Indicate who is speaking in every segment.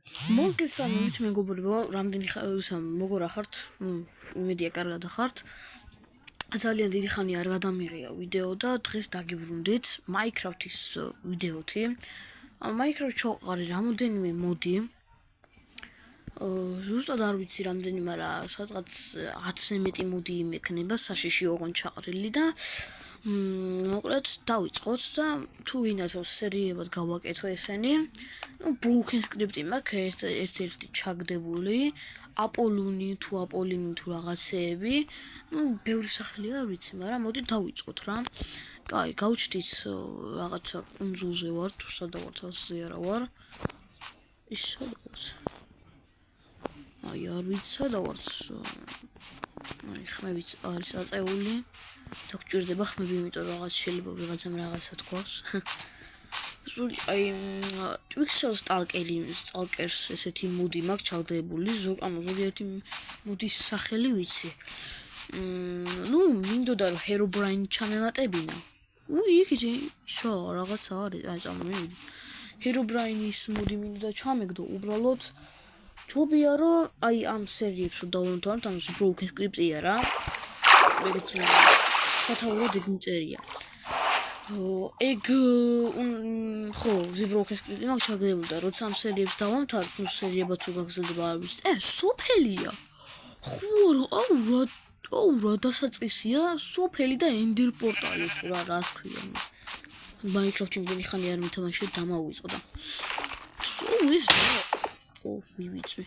Speaker 1: მოგესალმებით მეგობრებო, რამდენი მოგორა ხართ? იმედია კარგად ხართ. ძალიან დიდი ხანი არ გადამიღია ვიდეო და დღეს დაგიბრუნდით Minecraft-ის ვიდეოთი. Minecraft ჩავყარი რამოდენიმე მოდი. ზუსტად არ ვიცი რამდენი, მაგრამ სადღაც 10-ზე მეტი მოდი იმექნება საშიში ოღონდ ჩაყრილი და მოკლედ დავიწყოთ და თუ ვინასაც სერიებად გავაკეთო ესენი. Broken script-ი მაქვს ერთ-ერთი ჩაგდებული, აპოლინი თუ რაღაცეები. ბევრი სახელი არ ვიცი, მაგრამ მოდი დავიწყოთ რა. კაი, გავჩდით რაღაცა კუნძულზე ვარ, თუ სადა ვარ, თასზე არა ვარ. ის სადა ვარ? არ ვიცი სადა ვარ. ხმებით არის აწეული. და გჭირდება ხმები, იმიტომ რომ რაღაც შეიძლება ვიღაცამ რაღაცა თქვას. Twixel Stalkers ესეთი მოდი მაქვს ჩავდებული, ზოგიერთი მოდის სახელი ვიცი. მინდოდა რომ Herobrine ჩამემატებინა. იქით ისო რაღაცა არის, წამოვიდი. Herobrine-ის მოდი მინდოდა ჩამეგდო, უბრალოდ ჯობია რომ ამ სერიებს რო დავუნთავოთ, ამას Broken Script-ია რა. ეგეც სათაურად ეგ მწერია. ეგ ხო, Broken Script-ი მაქვს ჩაგდებული და როცა ამ სერიებს დავამთავრებ, სერიებად თუ გაგზავნება არ ვიცი. სოფელია. ხო, რა დასაწყისია, სოფელი და Ender პორტალი თუ რას ქვია. Minecraft-ი მგონი ხანი არ მითამაშე დამავიწყდა. ის მივიწვი.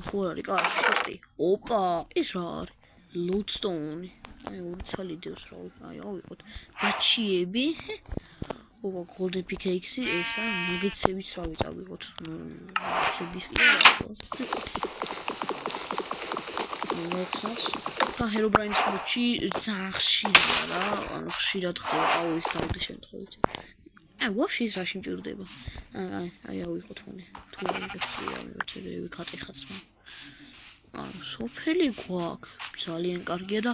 Speaker 1: ხო არის, კაი, ოპა, ის რა არის? Lodestone. ორი ცალი დევს რა, ავიღოთ. ბაჩიები. Golden pickaxe ესა, ნაგეცებიც რა ვიწავიღოთ. ნაგეცების კი არა. Herobrine-ის მოჩი ძალიან ხშირია რა, ხშირად ხდება, ის დავდი შემთხვევით. ვაფშე ის რაში მჭირდება. ავიღოთ მoni. თუ ეგრევე ვიკატეხაც. სოფელი გვაქვს, ძალიან კარგია და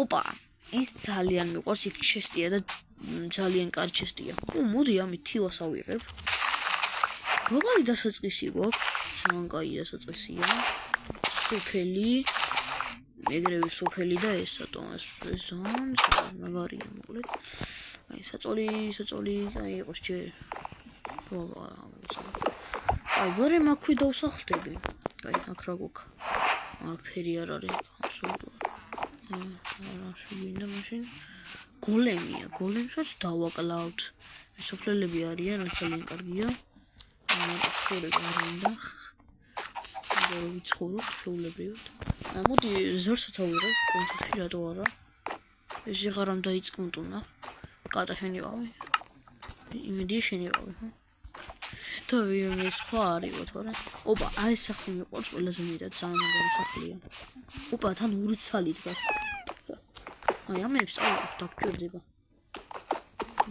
Speaker 1: ოპა, ის ძალიან მიყვარს, იქ ჩესტია და ძალიან კარგი ჩესტია. მოდი ამით თივას ავიღებ. როგორი დასაწყისი გვაქვს? ძალიან კაი დასაწყისია. სოფელი, ეგრევე სოფელი და ეს სატომას ზონ, მაგარია მოკლედ. საწოლი, იყოს ჯერ. ვერე მაქვე დავსახლდები. აქ რა გვაქვს? არაფერი არ არის, აბსოლუტურად. შევინდა მაშინ. გოლემია, გოლემსაც დავაკლავთ. სოფლელები არიან, ძალიან კარგია. ცხოვრება არ უნდა. ვიცხოვრობ შეულებრივად. მოდი ზორსაც ავიღებ, კონცეფტი რატო არა? ეს შეღარამ დაიწყმტუნა. კატა შენიყავი. იმედია შენიყავი, ხო? ეს სხვა არისო, თორე. ოპა, ეს სახლი მიყვარს ყველაზე მეტად, ძალიან მაგარი სახლია. ოპა, თან ორი ცალი დგას. ამებს ავიღოთ, დაგჭირდება.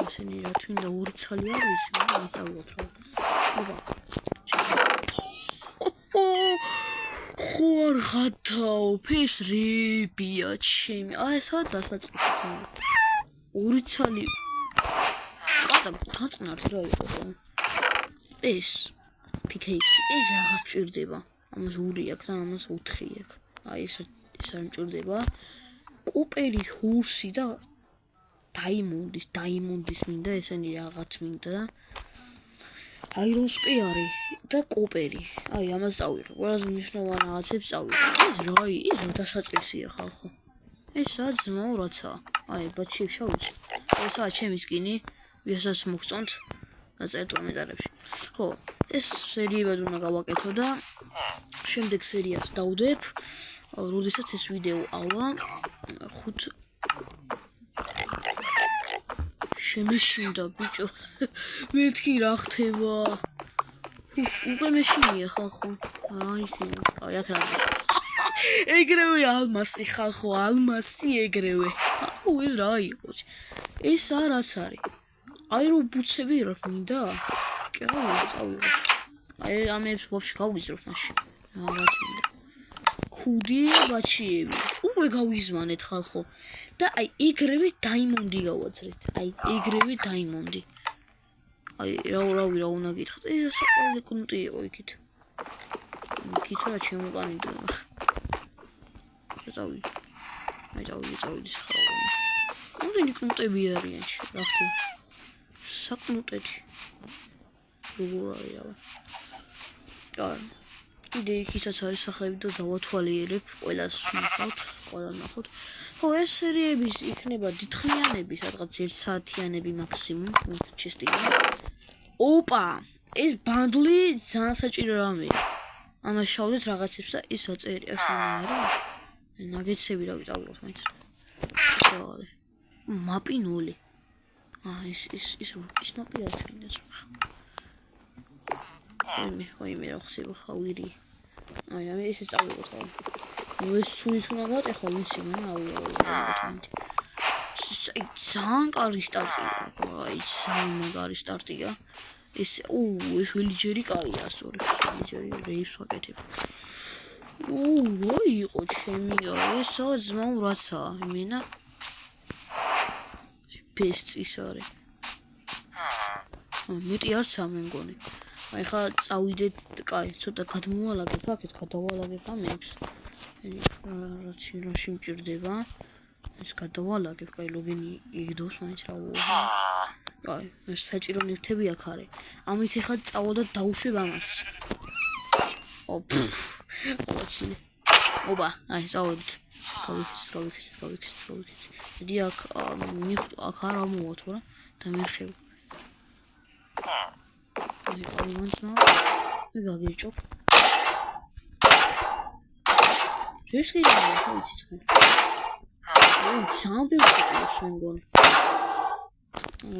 Speaker 1: ესენი რა თვინდა ორი ცალი არ ვიცი, მაგრამ ის ავიღოთ რა. ოპა. ხوار ხათაო, ფესრებია ჩემი. ესაა დასაწყისიც მე. ორი ცალი. კატა დაწნართ რა იყო. ეს pickaxe ეს რაღაც ჭირდება. ამას 2 აქვს და ამას 4 აქვს. ეს არ მჭირდება. კოპერი, ჰურსი და დაიმონდის მინდა, ესენი რაღაც მინდა. Iron spear და კოპერი. ამას წავიღე. ყველაზე მნიშვნელოვანი რაღაცებს წავიღე. ეს რა დასაწყისია ხალხო. ესაა ძმაო რაცა. ბაჩიებს შევიცი. ესაა ჩემი სკინი. ვისაც მოგწონთ აწერთ კომენტარებში. ხო, ეს სერიებად უნდა გავაკეთო და შემდეგ სერიას დავდებ. როდესაც ეს ვიდეო ავა 5 შემეშინდა ბიჭო. მეთქი რა ხდება? უკვე მეშინია ხალხო. აქ რა ეგრევე ალმასი ხალხო, ალმასი ეგრევე. ეს რა იყო? ეს რაც არის? რო ბუცები რა მინდა? კი რა წავიღე. ამებს ვაფშე გავიზროთ მაშინ. რა თქმა ქუდი ბაჩიები. გავიზმანეთ ხალხო. და ეგრევე დაიმონდი გავაძრეთ. ეგრევე დაიმონდი. აი რა უნდა გითხრათ რა საყვარელი კუნტი იყო იქით რა შემოყანიდა წავიდი სხავი უდენი კუნტები არიან რა ხდი საკუნტეთი როგორ არის რა კიდე იქითაც არის სახლები და დავათვალიერებ ყველას ნახავთ ხო ეს სერიების იქნება დიდხნიანები სადღაც 1 საათიანები მაქსიმუმ ჩესტილი ოპა ეს ბანდლი ძალიან საჭირო რამეა ამას შევდეთ რაღაცებს და ის აწერი ახლა არა ნაგეცები რა ვიტავოთ მაინც ისე არის მაპინული ის ნაპირად წინდა მე რა ხდება ხავირი აი ესე წავიღოთ ხო ეს სულის უნდა გატეხო ვიცი მე ძალიან კარგი სტარტია ძალიან მაგარი სტარტია ეს ვილიჯერი კაია სწორედ ვილიჯერი რეიფს ვაკეთებ რა იყო ჩემი ეს ზმაუ რაცა იმენა ბესტის არის მეტი არცა მე მგონი აი ხა წავიდეთ კაი ცოტა გადმოვალაგებ აქეთ გადავალაგებ ამებს რაში მჭირდება ეს გადავალაგებ კაი ლოგინი იგდოს მაინც რა აი ეს საჭირო ნივთები აქ არის ამით ხა წავალ და დაუშვებ ამას ოპა აი წავედით გავიქეცით დიდი აქ არა მოვათ რა და მერხევ აი ამანსნა მე გაგიჭო ეს კი არა ვიცი თქვენ ჩამბი ვიყავს მე მგონი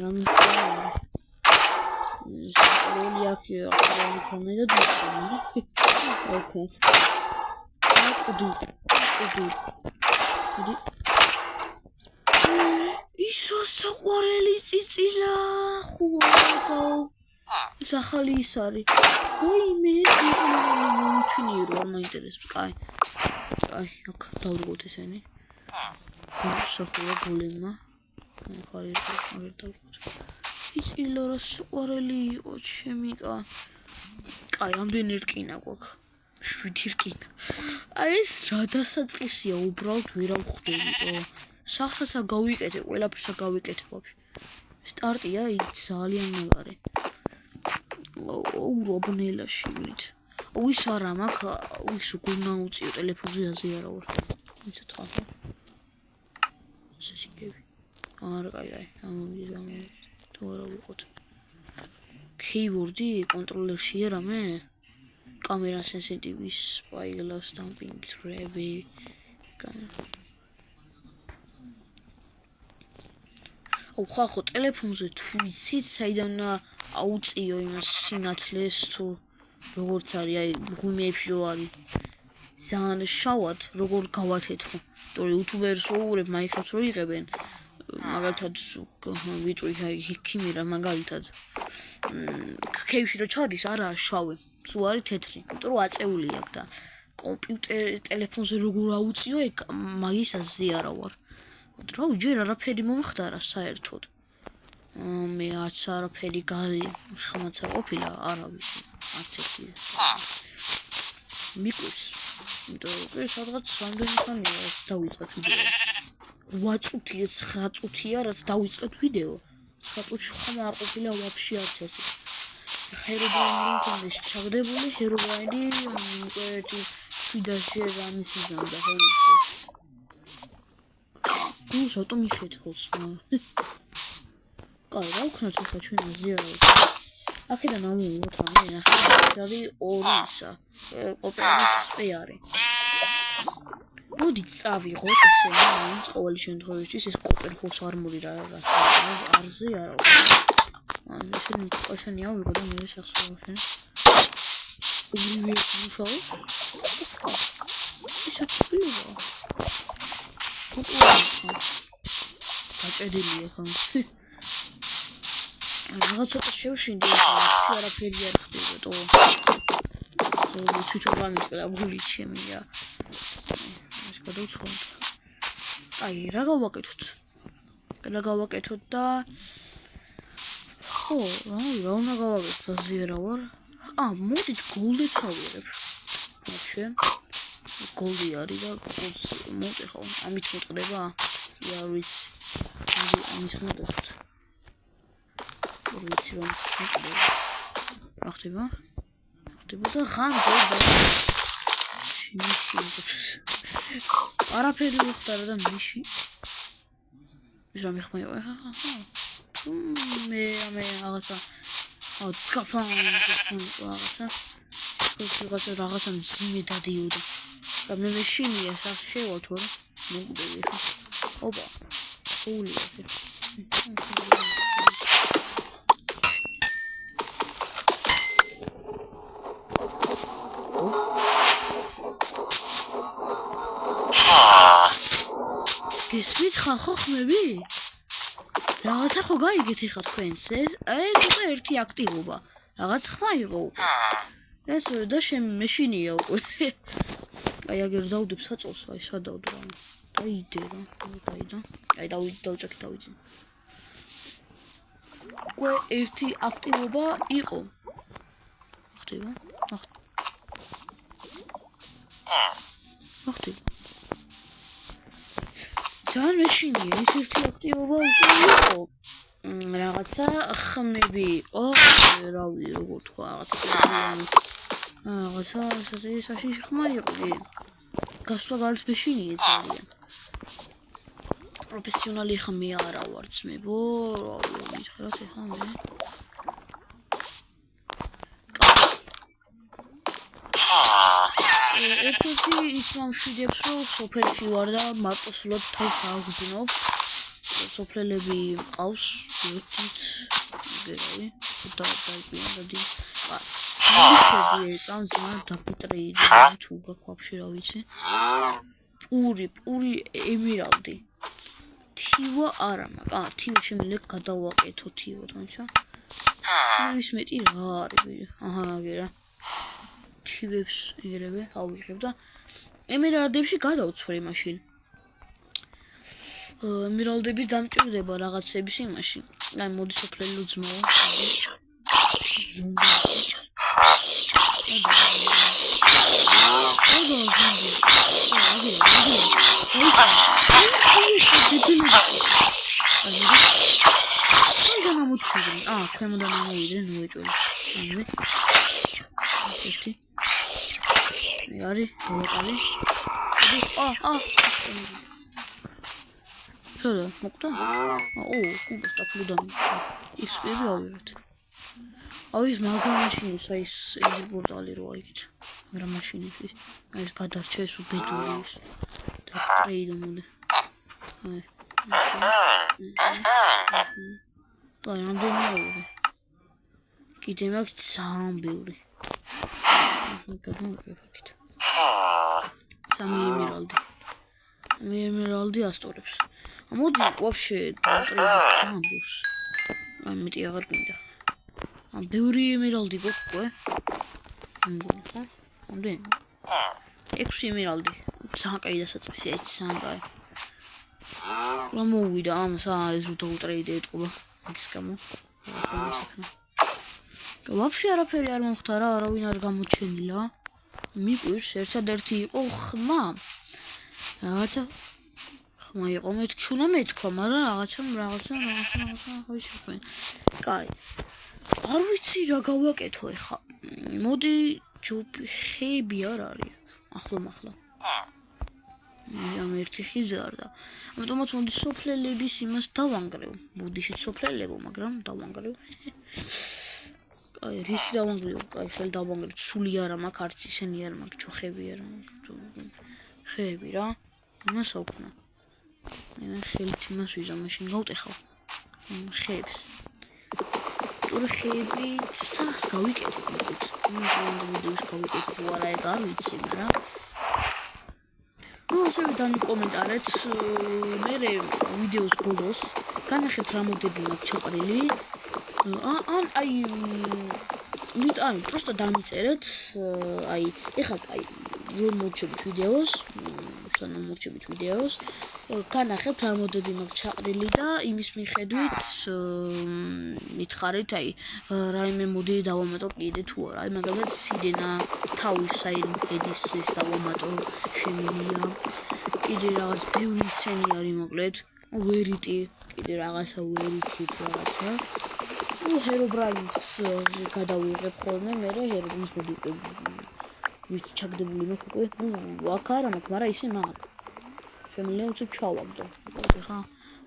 Speaker 1: რამე როლი აქ აღარ თამედა დიახი ოკეი ისო საყვარელი წიწილა ხუადა ეს ახალი ის არის ვაიმე მოიწვიnieრო არ მაინტერესებს კაი აქ დავდგოთ ესენი სახულა გოლემა ხარი აღარ დავდგოთ იწილა რა საყვარელი იყო ჩემიკა კაი ამდენი რკინა გვაქვს 7 რკინა აი ეს რა დასაწყისია უბრალოდ ვერავ ხვდებიტო სახსასა გავიკეთე ყველაფერსა გავიკეთე ვაფშე სტარტია ის ძალიან მაგარი რობნელაში ვით ის არა მაქვს ის გუნა უწიო ტელეფონზე აზიარა ვარ იცით ხო შეშიგები არა კაი ამოდი თუ არა ვიყოთ keyboard-ი კონტროლერშია რამე კამერა სენსიტივის სპაიგლას დამპინგ რები ხო ტელეფონზე თუ ვიცით საიდან აუწიო იმას სინათლეს თუ როგორც არის აი გუმიებში რო არის ძალიან შავად როგორ გავათეთქო თორე იუთუბერს ვუყურებ მაიხრებს რო იღებენ მაგალითად ვიტყვი ქიმერა მაგალითად ქეივში რო ჩადის არაა შავი თუ არის თეთრი იმიტომ რომ აწეული აქვს და კომპიუტერ ტელეფონზე როგორ აუწიო ეგ მაგის აზიარა ვარ რა ჯერ არაფერი მომხდარა საერთოდ მე არც არაფერი ხმაცა ყოფილა არავის არც ერთი მიკვირს იმიტომ რომ სადღაც რამდენი ხანია დავიწყეთ ვიდეო 8 წუთია 9 წუთია რაც დავიწყეთ ვიდეო 9 წუთში ხომ არ ყოფილა ვაფშე არც ერთი ჰერობრაინი კონდეს ჩაგდებული ჰერობრაინი უკვე შიდაში გამისიზამ და ხოლმე ზოტო მიხეთქოს კაი რა ვქნათ ახლა ჩვენ აზიარო აქედან ამოვიდეთ რამე ნახე დავი 2 ისა ოპერატი არის მოდი წავიღოთ ესე მაინც ყოველი შემთხვევაში ეს კოპერჰოს არმორი რა არზე არა ესენი ავიღო და მე სახსოვავ უგრივი მუშაო ისე წვილა გაჭედილია ხომ რაღაც ცოტა შევშინდი არაფერი არ ხდებოდა თვითონ გამიწყდა გული ჩემი რა ეს გადავცხოთ აი რა გავაკეთოთ და ხო, რა უნდა გავაკეთო ზიერა ვარ. მოდით გოლდით ავიღებ. მაშე გოლდი არის და მოდი ხო, ამით მოწყდება. იარის. ამით მოწყდება. ვიცი რომ მოწყდება. რა ხდება? ხდება და ღამე არაფერი უხდარა და მიში რა მეხმაიო მე რაღაცა რაღაცა მძიმე დადიოდა და მე მეშინია შევავთო რა მოგვდები ოპა ულია გესმით ხო ხმები? რაღაცა ხო გაიგეთ ეხა თქვენს ეს უკვე ერთი აქტივობა. რაღაც ხმა იყო. ეს და მეშინია უკვე. აი აგერ დავდებ საწოლს, აი სადავდ რა. დაიდე რა. აი დავჭი. უკვე ერთი აქტივობა იყო. ხდება? ხდება. ძალიან მეშინია ერთ-ერთი აქტივობა უკვე იყო რაღაცა ხმები იყო რავი როგორ თქვა რაღაცა საშიში ხმა იყო გასვლა გალის მეშინია ძალიან პროფესიონალი ხმი არა ვარც მე რავი მითხრათ ეხა მე ერთ-ერთი ის მომშვიდებს რომ სოფელში ვარ და მარტო სულად თავს აღგზნობ სოფლელები მყავს ერთით გერავი და დაიყვიან და შედი წამზმა დაფიტრეიდი თუ გაქვაფში რა ვიცი პური ემერალდი თივა არა მაგა თივა შემიძლია გადავაკეთო თივა თუმცა ის მეტი რა არის აჰა აგერა თივებს იგრევე ავიღებ და ემერალდებში გადავცვლი მაშინ ემერალდები დამჭირდება რაღაცების იმაში და მოდი სოფლელო ძმაო ქვემოდან ამოიდნენ უეჭველი ერთი მე არის მოყალი შოლა მოკდა კუბოს დაფლუდან XP-ი ავიღეთ ის მაგა მაშინის ის პორტალი რო აიგეთ მაგრამ მაშინის ის გადარჩა ეს უბედური ის და ტრეიდ მომდე აი ამდენი ავიღე კიდე მაქვს ძალიან ბევრი გადმოვიყევით სამი ემერალდი ასწორებს მოდი ვაფშე ტრეიდით ძალიან ბევრს ამიტი აღარ გვინდა ბევრი ემერალდი გოქვე ხო ამდენი 6 ემერალდი ძალიან კაი დასაწყისია ეს ძალიან კაი რა მოვიდა ამას ეს ტრეიდი ეტყობა ის გამო ვაფშე არაფერი არ მომხდა რა არავინ არ გამოჩენილა მიყვირს ერთადერთი იყო ხმა რაღაცა ხმა იყო მეთქვა მაგრამ რაღაცა ხოიში თქვენ კაი არ ვიცი რა გავაკეთო ეხა მოდი ჯობი ხეები არ არის ახლა ამ ერთი ხიზე არ და ამიტომაც მოდი სოფლელების იმას დავანგრევ ბუდიში სოფლელებო მაგრამ დავანგრევ აი რითი დავანგრევ აი ხელი დავანგრევ სული არა მაქვს არც ისენი არ მაქვს ჩოხები არა ხეები რა იმას აუქნა მე ხელით იმას ვიზა მაშინ გავტეხავ ხეებს ტურ ხეები სას გავიკეთებ ვიდეოში გავიკეთებ თუ არა ეგ არ ვიცი მაგრამ ასე დანიკომენტარეთ მე ვიდეოს ბოლოს განახეთ რა მოდები მაქვს ჩაყრილი აი პროსტა დამიწერეთ აი ეხლა აი რომ მოვჩებით ვიდეოს თან მორჩებით ვიდეოს. განახებთ რა მოდები მაქვს ჩაყრილი და იმის მიხედვით მითხარით, აი რაიმე მოდი დავამატო კიდე თუ არა. აი მაგალითად სირენა თავის საინდედის დავამატო შემილია. კიდე რაღაც ბევრი სცენი არის მოკლედ. ვერიტი, კიდე რაღაცა ვერიტი რაღაცა. ჰერობრაინს გადავიღებ ხოლმე, მე ჰერობრაინს მოდი ვიც ჩაგდებული მაქვს უკვე. აქ არა მაქვს, მაგრამ ისე მაქვს. შემიძლია უცებ ჩავაგდო. ხა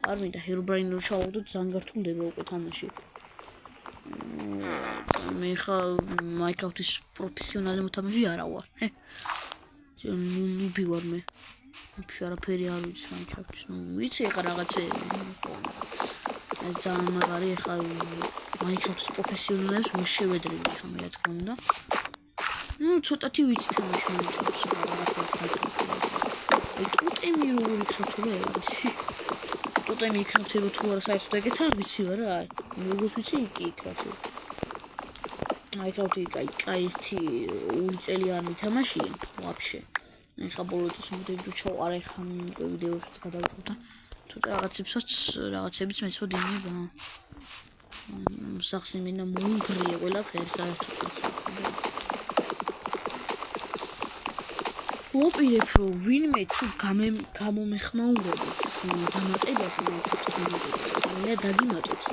Speaker 1: არ მინდა ჰერობრაინს რო ჩავაგდო, ძალიან გართულდება უკვე თამაში. მე ხა Minecraft-ის პროფესიონალი მოთამაშე არა ვარ. ნუბი ვარ მე. вообще არაფერი არ ვიცი Minecraft-ის. ვიცი ხა რაღაცეები. ძალიან მაგარი ხა Minecraft-ის პროფესიონალებს მე შევედრები ხა მე რა თქმა უნდა. ცოტათი ვიცი თამაში Minecraft-ს რაღაცა. აი ტოტემი როგორ იქნებოდა არ ვიცი. ტოტემი იქნებოდა თუ არა საერთოდ ეგეც არ ვიცი ვარა აი. როგორც ვიცი იქ იქნებოდა. Minecraft-ი კაი 1 წელი არ მითამაშია вообще. ეხა ბოლოს მოდები რომ ჩავყარე ხა ვიდეოსაც გადავიყოთ და ცოტა რაღაცებიც მეცოდინება. სახსი მინდა მოუგრია ყველაფერი საერთოდ. ვაპირებ რომ ვინმე თუ გამომეხმაურებთ დამატებას მე დაგიმატოთ.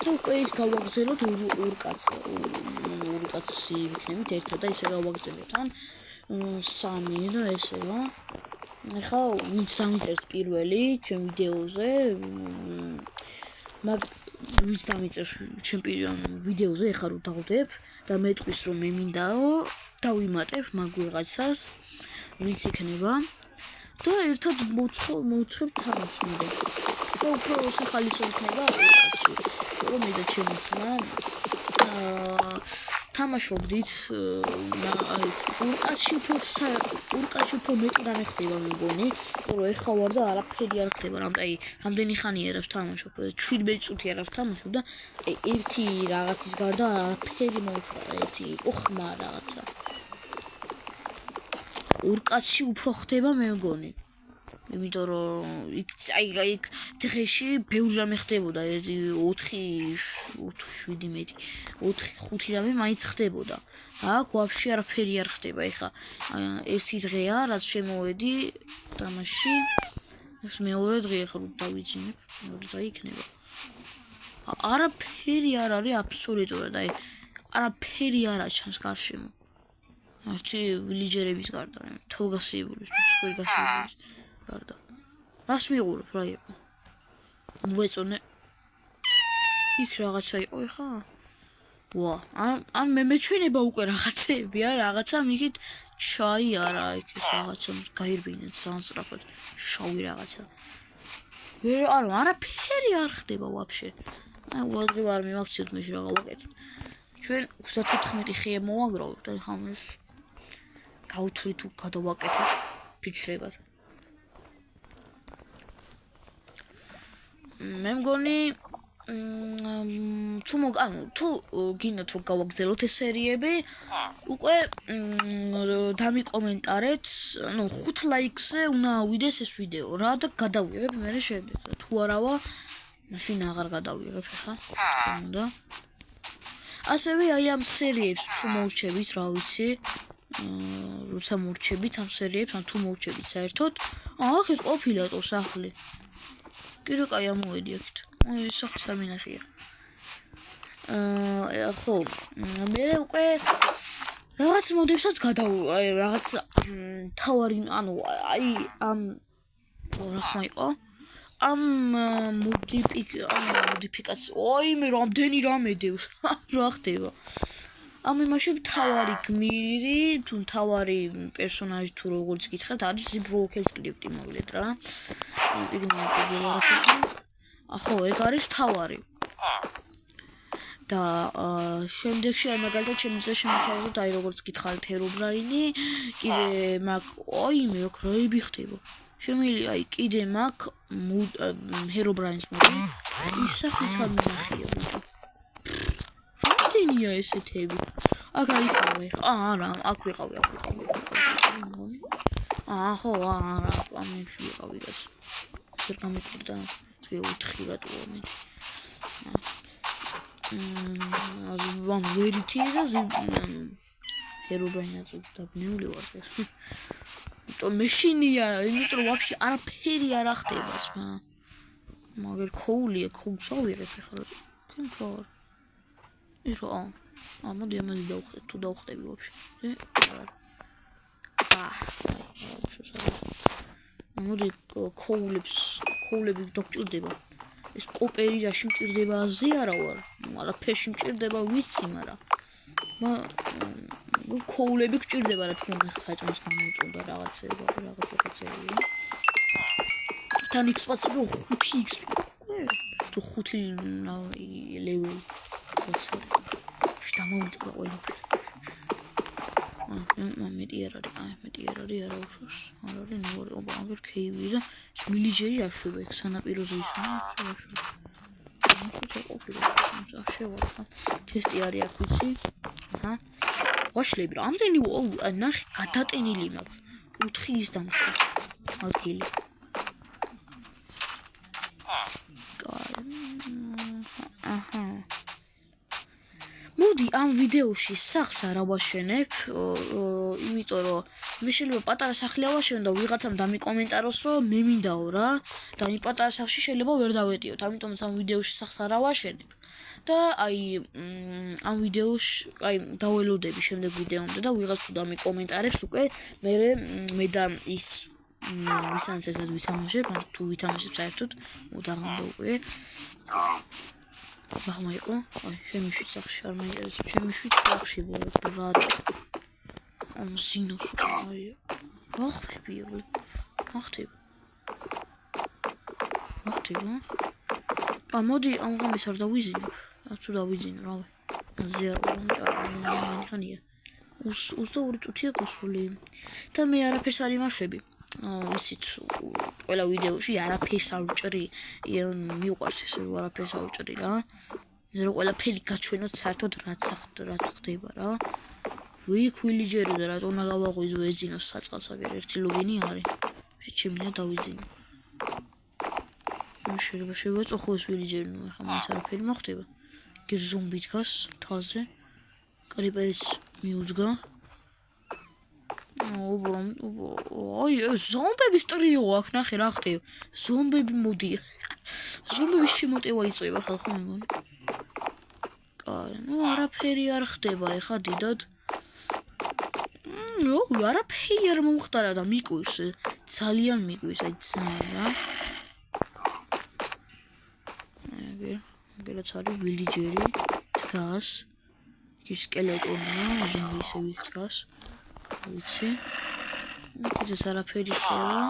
Speaker 1: თუ უკვე ის გავაგზავნოთ ორ კაცი ვიქნებით ერთად და ისე გავაგზავნოთ ან 3 და ესე რა. ეხა ვინც დამიწერს პირველი ჩემ ვიდეოზე ვინც დამიწერს ჩემ ვიდეოზე ეხა რო დავდებ და მეტყვის რომ მე მინდაო დავიმატებ მაგ ვიღაცას ვინც იქნება და ერთად მოუცხებ თამაშამდე. და უფრო სახალისო იქნება კაცი. რომ მე და ჩემი ძმა თამაშობდით აი ურკაცში უფრო მეტი რამე ხდება მეგონი რომ ეხა ვარ და არაფერი არ ხდება აი რამდენი ხანია რას თამაშობ 17 წუთი რას თამაშობ და აი ერთი რაღაცის გარდა არაფერი მოხდა ერთი იყო ხმა რაღაცა ურკაცში უფრო ხდება მე მგონი იმიტომ რომ აი დღეში ბევრი რამე ხდებოდა 4-5 რამე მაინც ხდებოდა აქ ვაფშე არაფერი არ ხდება ეხა ერთი დღეა რაც შემოვედი თამაში ეს მეორე დღეა ხო დავიძინებ მეორე დღე იქნება არაფერი არ არის აბსოლუტურად აი არაფერი არ აჩანს გარშემო არჩი ვილიჯერების გარდა თოვგასიებულის ცხოველგასიებულის გარდა რას მიყურებ რა იყო მოვეწონე იქ რაღაცა იყო ეხა ვა ან მე მეჩვენება უკვე რაღაცეები არა რაღაცა მიგით ჩაი არა იქ რაღაცა გაირბინა ძალიან სწრაფად შავი რაღაცა ვერ არაფერი არ ხდება ვაფშე აი უადრე არ მიმაქციოთ მე რა გავაკეთე ჩვენ 34 ხე მოვაგროვოთ და ხა მე გავთვლით თუ გადავაკეთებ ფიქსირებას მე მგონი თუ გინდათ რომ გავაგზავნოთ ეს სერიები უკვე დამიკომენტარეთ 5 ლაიქზე უნდა ავიდეს ეს ვიდეო რა და გადავიღებ მე შემდეგ თუ არავა მაშინ აღარ გადავიღებ ხა უნდა ასევე აი ამ სერიებს თუ მოურჩებით რა ვიცი როცა მოურჩებით ამ სერიებს ან თუ მოურჩებით საერთოდ აქ ეს ყოფილატო სახლი კიდე კაი ამოვედი აქეთ ის სახს არ მინახია ხო მე უკვე რაღაც მოდებსაც აი რაღაც თავარი ანუ აი ამ რა ხმა იყო ამ მოდიფიკაცია ой მე რამდენი რამე დევს რა ხდება ამ იმაში თავარი გმირი თუ თავარი პერსონაჟი თუ როგორც გითხრათ არის ბროუქენს კრიპტი მოვლეთ რა ხო ეგ არის თავარი და შემდეგში აი მაგალითად შემიძლია შემოთავაზოთ აი როგორც გითხარით ჰერობრაინი კიდე მაგ ой მე აქ რაები ხდება შემიძლია აი კიდე მაგ ჰერობრაინს მოდი ის სახლის არ მინახია ბიჭო რამდენია ესეთები აქ რა იქნება არა აქ ვიყავი ხო, არა, ამებში ვიყავი და ვერ გამიკვირდა. თუ 4 რატოა მე. ვან ვერითი და ერობანა წუდაბნეული ვარ ეს. то მეშინია, იმიტომ რომ ვაფშე არაფერი არ ახდება სმა. მაგერ ქოულია, ქოულს ავიღებ ახლა. თენ ფორ. ისო მოდი ამაზე დავხდეთ, თუ დავხდები ვაფშე. მოდი ქოულები დაგჭირდება. ეს კოპერი რაში მჭირდება აზე არა ვარ. მაგრამ ფეში მჭირდება ვიცი, მაგრამ ქოულები გჭირდება რა თქმა უნდა საჭმელს გამოუწოდა რაღაცეება. თან XP-ი 5x. თუ 5 ლეველი. შტამოვიწყდა ყველაფერი. მეტი არ არის არა უშავს. არ არის ნორი, აგერ ქეივი და მილიჯერი აშვება სანაპიროზე ისონა. ჩესტი არის აქ ვიცი. ვაშლები რამდენი ნახე გადატენილი მაქვს 4 ის დამშვა ადგილი მოდი ამ ვიდეოში სახს არ ავაშენებ იმიტომ რომ მე შეიძლება პატარა სახლი ავაშენო და ვიღაცამ დამიკომენტაროს რომ მე მინდაო რა და იმ პატარა სახლში შეიძლება ვერ დავეტიოთ ამიტომაც ამ ვიდეოში სახს არ ავაშენებ და აი ამ ვიდეოში აი დაველოდები შემდეგ ვიდეომდე და ვიღაც თუ დამიკომენტარებს უკვე მე და ის ვისანაც ერთად ვითამაშებ ან თუ ვითამაშებ საერთოდ უდაღამდა უკვე ახლა იყო აი შემიშვით სახში არ მაინტერესებს შემიშვით სახში ვარ ამ სინოს აი ახტები მოდი ამ ღამეს არ დავიზინებ თუ დავიზინო რავი ზეა უსდაური წუთია გასული და მე არაფერს არ იმაშვები ისიც ყველა ვიდეოში არაფერს არ ვჭრი მიუყვარს ეს არაფერს არ ვჭრი რა ზერო ყველაფერი გაჩვენოთ საერთოდ რაც ხდება რა ვიქ ვილიჯერი და რატომ უნდა გავაღვიძო ეძინოს საწყალს აგერ ერთი ლოგინი არის შეჩემია დავიზინო შეიძლება წოხო ეს ვილიჯერი ნუ ახლა მაინც არაფერი მოხდება გერ ზომბი დგას თალზე კრიპერის მიუძგა აი ზომბების ტრიო აქ ნახე რა ხდება ზომბები მოდიან ზომბების შემოტევა იწება ხალხო მე მგონი ნუ არაფერი არ ხდება ეხა დიდად ნუ არაფერი არ მომხდარა და მიკვირს ძალიან მიკვირს აი ძალიან აგერაც არის ვილიჯერი დგას ის სკელეტონია ზომბი ისე დგას ვიცი ეს არაფერი ხდება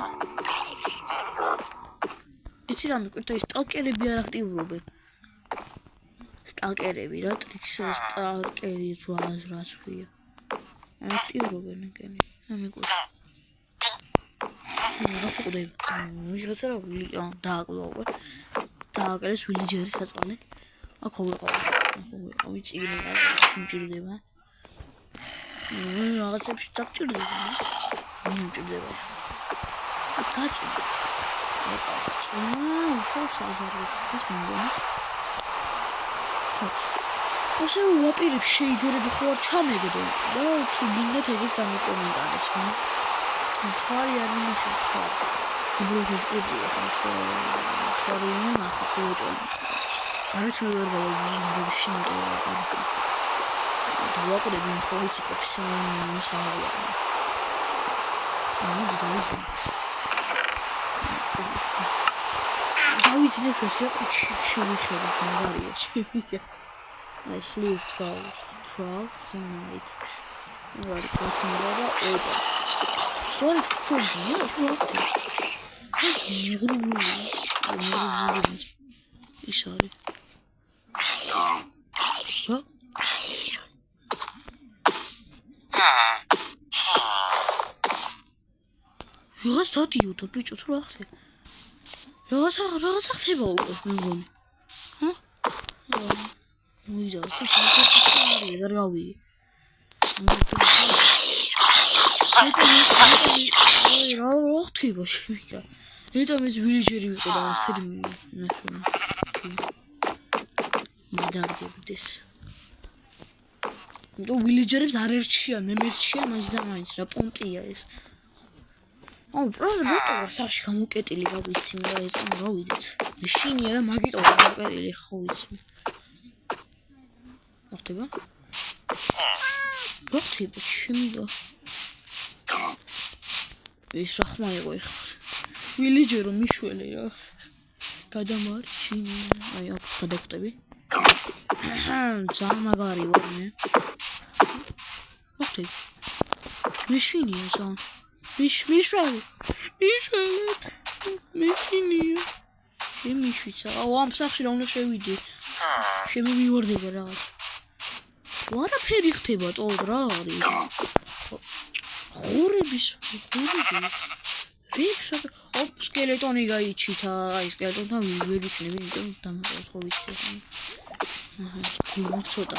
Speaker 1: იცი რა მიკვირდა ის სტალკერები არ აქტიურობენ სტალკერები რა სტალკერი რაც ვია აქტიურობენ ეგენი ამიკვირდა რასაკვირდება ვიღაცა რა დააკლო უკვე დააკრეს ვილიჯერი საწყალი აქ ვიყავი წიგნი რა შემჭირდება რაღაცებში დაგჭირდება მიმჭირდება გაწუდა ეს მინდა ასე ვაპირებ შეიძერები ხო არ ჩამეგდო და თუ გინდათ ეგეს დამიკომენტარეთ მთვარი არ მინახე ძიბროგი სტუდია მთვარი ნახე თუ ეჭოლი არც მე ვერ გავიგზავნები შემოტევა დავაყრები ხოლმე პროფესიონალური მოსავალია დავიძინებ ეს შევიხება მაგარია ჩემია I sleep 12 night ვარ კეთილია და ოდა გორს ფუნქცია ის არის რაღაც დადიოდა ბიჭო თუ რა ხდება რაღაცა ხდება უკვე მგონი მოვიდა არ გავი რა ხდება შემიგა ნეტომ ეს ვილეჯერი ვიყო და ფერი ნაშრომი მიდაგდებდეს ნუ ვილეჯერებს არ ერჩიან მე მერჩიან მაინც და მაინც რა პონტია ეს აუ პრობლემა სახში გამოკეტილი გავიცი მე ეს გავიდეთ მეშინია და მაგიტო გამოკეტილი ხო ვიცი ხდება რა ხდება შემიგა ეს რა ხმა იყო ეხლა ვილეჯერო მიშველი რა გადამარჩინე აი აქ გადავხტები ძალიან მაგარი ვარ მე ოხტი მეშინია ზა მიშველი მეშინია მიშვიცა აუ ამ სახში რა უნდა შევიდე შემივიوردება რაღაც ვარაფერი ხდება ტოლ რა არის ხურების რიფს ოპ სკელეტონი გაიჩითა აი სკელეტონთან ვერ იქნები იმიტომ დამატებთ ხო ვიცი აჰა გულმოწოდა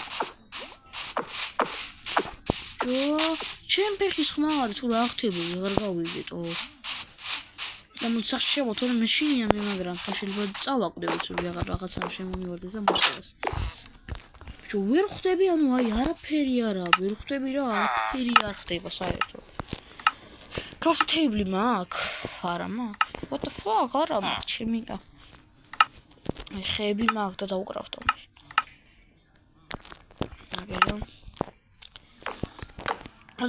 Speaker 1: ჩემ ფეხის ხმა არის თუ რა ხდება აღარ გავიგეთო და მოცხ შევოთორე მეშინია მე მაგრამ შეიძლება წავაკვდე უცებ რაღაცა შემომივარდეს და მოწყდეს ვერ ხვდები ანუ აი არაფერი არა ვერ ხვდები რა არაფერი არ ხდება საერთოდ coffee table მაქვს არა მაქვს what the fuck არა მაქვს შემიგა აი ხეები მაქვს და დაუკრავთ ამაში აგერა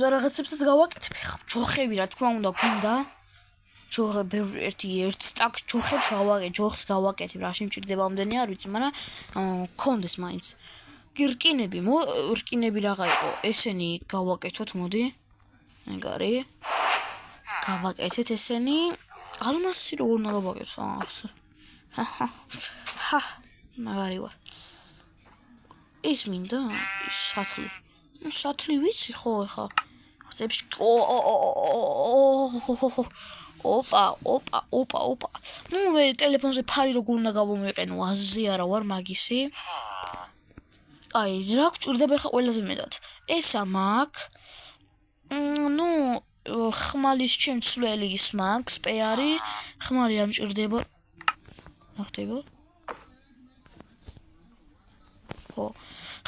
Speaker 1: და რაღაცებსაც გავაკეთებ ხა ჯოხები რა თქმა უნდა გვინდა ჯოხები ერთ სტაკ ჯოხებს გავაკეთებ რა შემჭირდება ამდენი არ ვიცი მაგრამ კონდეს მაინც რკინები რაღა იყო ესენი გავაკეთოთ მოდი ეგარი გავაკეთეთ ესენი ალმასი როგორ უნდა გავაკეთო ჰა მაგარი ვარ ის მინდა სათლი ვიცი ხო ეხა ხსებში ოპა ნუ მე ტელეფონზე ფარი როგორ უნდა გავომეყენო აზზე არა ვარ მაგისი აი რა გჭირდება ხა ყველაზე მეტად ესა მაქვს ნუ ხმალის ჩემცვლელი ის მაქვს პეარი ხმალი ამჭირდება რა ხდება ხო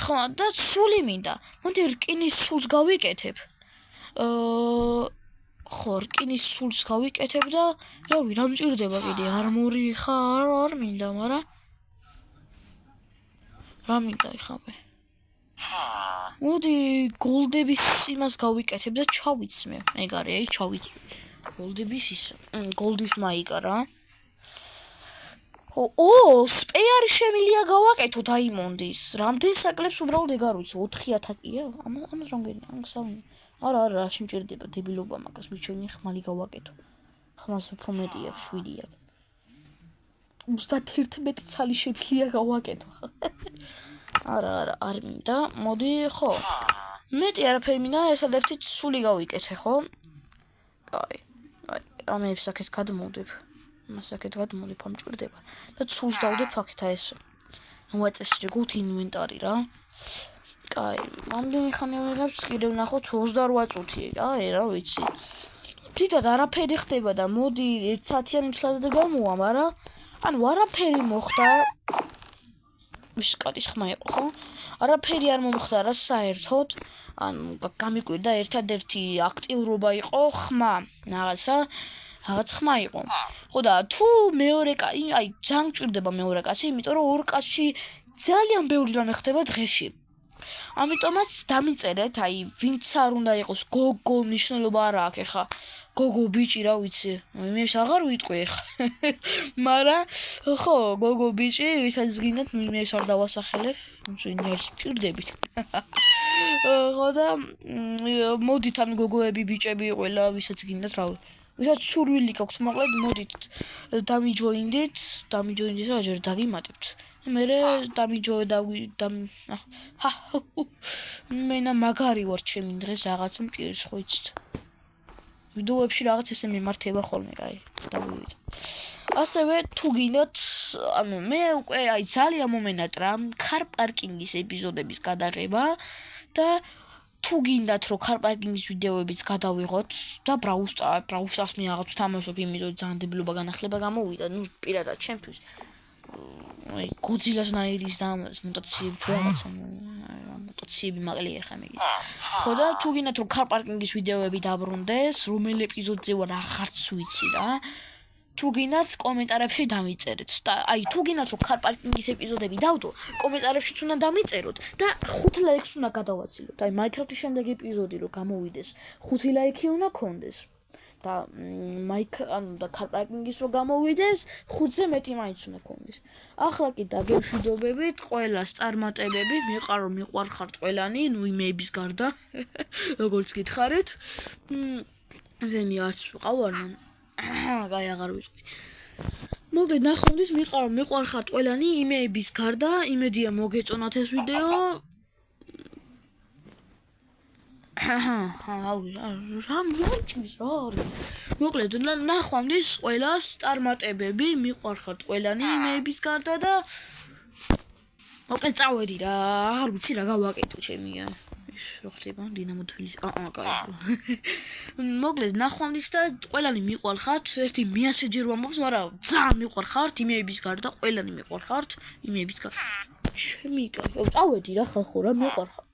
Speaker 1: ხმა და სული მინდა მოდი რკინის სულს გავიკეთებ ხო რკინის სულს გავიკეთებ და რავი რა მჭირდება კიდე არმორი ხა არ მინდა მაგრამ რა მინდა იხაბე მოდი გოლდების იმას გავიკეთებ და ჩავიცმე ეგარი აი ჩავიცმე გოლდების ის გოლდის მაიკა რა სპეარი შემილია გავაკეთო დაიმონდის რამდენ საკლებს უბრალოდ ეგ არ ვიცი 4000-ია ამას რამდენი ამსავინე არა შემჭირდება დებილობა მაგას მიჩვენი ხმალი გავაკეთო ხმას უფრო მეტია 7-ია 31 ცალი შემილია გავაკეთო არა არ მინდა მოდი ხო მეტი არაფერი მინდა ერთადერთი სული გავიკეთე ხო აი ამებს აქეთ გადმოვდებ მასაკეთ გადმოვდებ ამჭირდება და სულს დავდებ აქეთ ეს მოაწესრიგე გუთ ინვენტარი რა კაი მომდენი ხანი ვიღებს კიდევ ნახოთ 28 წუთი აი რა ვიცი თვითონ არაფერი ხდება და მოდი 1 საათიანი მთლად გამოვა მაგრამ ანუ არაფერი მოხდა ის კატის ხმა იყო ხო? არაფერი არ მომხდა რა საერთოდ. ანუ გამიკვირდა ერთადერთი აქტიურობა იყო ხმა. რაღაც ხმა იყო. ხო და თუ მეორე აი ძალიან ჭირდება მეორე კაცი, იმიტომ რომ ორ კაცში ძალიან ბევრი რამე ხდება დღეში. ამიტომაც დამიწერეთ, აი ვინც არ უნდა იყოს გოგო მნიშვნელობა არა აქვს ეხა. გოგო ბიჭი რა ვიცი, მე აღარ ვიტყვი ეხა. მაგრამ ხო, გოგო ბიჭი, ვისაც გინდათ, მე არ დავასახელებ, ვინც ჭირდებით. ხო და მოდით ან გოგოები, ბიჭები ყველა, ვისაც გინდათ, რა ვისაც სურვილი გაქვს, მოკლედ მოდით დამიჯოინდით და ჯერ დაგიმატებთ. მე დამიჯო და მენა მაგარი ვარ ჩემი დღეს რაღაც მჭირს ხო იცით. ვიდეოებში რაღაც ესე მიმართება ხოლმე, აი, დავივიწყე. ასევე თუ გინდათ, ანუ მე უკვე აი ძალიან მომენატრა ქარ პარკინგის ეპიზოდების გადაღება და თუ გინდათ რომ car parking-ის ვიდეოებიც გადავიღოთ და ბრაუსტარს მე რაღაც თამაშობ, იმიტომ ძალიან დებილობა განახლება გამოვიდა, პირადად ჩემთვის. აი, Godzilla-ნაირის და მუტაციები თუ რაღაცა, მუტაციები მაკლია ხა მე. ხო და თუ გინდათ რომ car parking-ის ვიდეოები დაბრუნდეს, რომელ ეპიზოდზე ვარ აღარც ვიცი რა. თუ გინდათ კომენტარებში დამიწერეთ და აი თუ გინდათ რომ car parking-ის ეპიზოდები დავდო, კომენტარებშიც უნდა დამიწეროთ და 5 ლაიქს უნდა გადავაცილოთ. აი Minecraft-ის შემდეგი ეპიზოდი რომ გამოვიდეს, 5 ლაიქი უნდა კონდეს. და და car parking-ის რომ გამოვიდეს, 5-ზე მეტი მაინც უნდა კონდეს. ახლა კი დაგემშვიდობებით, ყველას წარმატებები, მიყვარხართ ყველანი, ნუ იმეების გარდა, როგორც გითხარით. ზენი არც ვიყავ არ აი აღარ ვიწყდი. მოკლედ ნახვამდის მიყვარხართ ყველანი იმეების გარდა, იმედია მოგეწონათ ეს ვიდეო. მოკლედ ნახვამდის ყველას წარმატებები, მიყვარხართ ყველანი იმეების გარდა და მოკლედ წავედი რა, აღარ ვიცი რა გავაკეთო ჩემია. რო ხდება დინამო თბილისი. მოკლედ ნახვამდის და ყველანი მიყვარხართ, ერთი 100 ჯერ ვამბობს, მაგრამ ძალიან მიყვარხართ იმეების გარდა, ყველანი მიყვარხართ იმეების გარდა. ჩემი კაცო, წავედი რა ხალხო რა მიყვარხართ.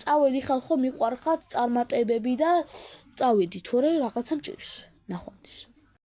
Speaker 1: წავედი ხალხო მიყვარხართ წარმატებები და წავედი თორე რაღაცა მჭირს. ნახვამდის.